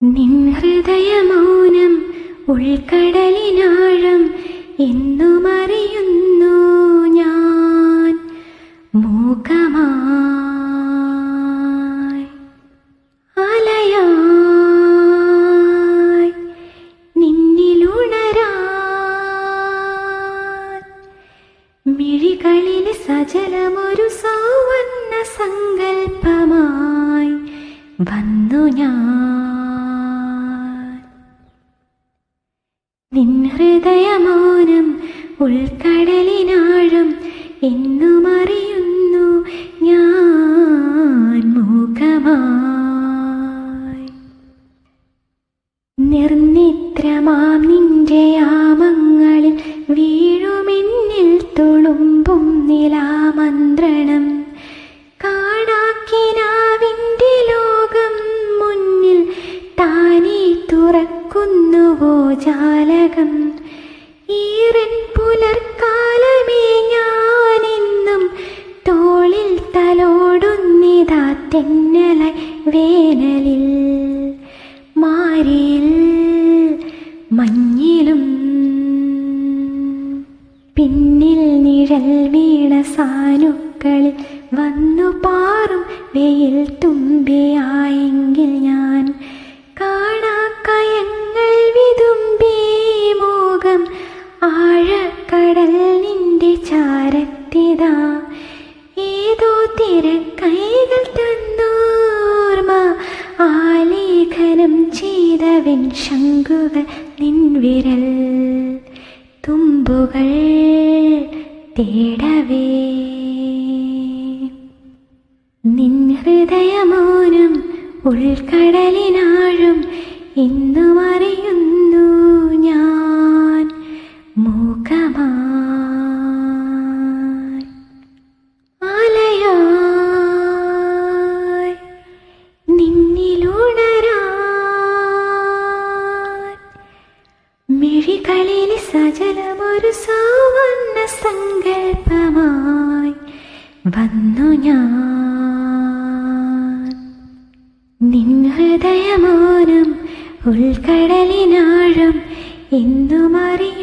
നിൻ ഹൃദയമൗനം ഉൾക്കടലിനാഴം എന്നുമറിയുന്നു ഞാൻ മൂകമായി അലയായി നിന്നിലുണരാൻ മിഴികളിൽ സജലമൊരു സൗവർണ്ണ സങ്കൽപ്പമായി വന്നു ഞാൻ. നിൻ ഹൃദയമൗനം ഉൾക്കടലിനാഴം എന്നുമറിയുന്നു ഞാൻ മൂകമായി. നിർനിദ്രമാം നിന്റെ യാമങ്ങളിൽ വീഴുമെന്നിൽ തുളുമ്പും നിലാമന്ത്രണം കാണാക്കിനാവിൻ്റെ ലോകം മുന്നിൽ താനേ തുറക്കുന്നുവോ ജാലകം. ഈറൻ പുലർക്കാലമേ ഞാനെന്നും തോളിൽ തലോടുന്നിതാ തെന്നലായി വേനലിൽ മാരിയിൽ മഞ്ഞിലും പിന്നിൽ നിഴൽ വീണ സാനുക്കളിൽ വന്നു പാറും വെയിൽ തുമ്പിയായെങ്കിൽ ഞാൻ കാണാക്കയങ്ങൾ വിതുമ്പി മോകം ആഴക്കടൽ നിന്റെ ചാരത്തിതാ. ഏതോ തിരക്കൈകൾ തന്നോർമ്മ ആലേഖനം ചെയ്തവൻ ശംഖുകൾ നിൻ വിരൽ തുമ്പുകൾ തേടവേ. നിൻ ഹൃദയമൗനം ഉൾക്കടലിനാഴം എന്നുമറിയുന്നു ഞാൻ മൂകമായി അലയായി നിന്നിലുണരാൻ മിഴികളിൽ സജലമൊരു സൗവർണ്ണ സങ്കൽപ്പമായി വന്നു ഞാൻ. നിൻ ഹൃദയമൗനം ഉൾക്കടലിനാഴം എന്നുമറിയും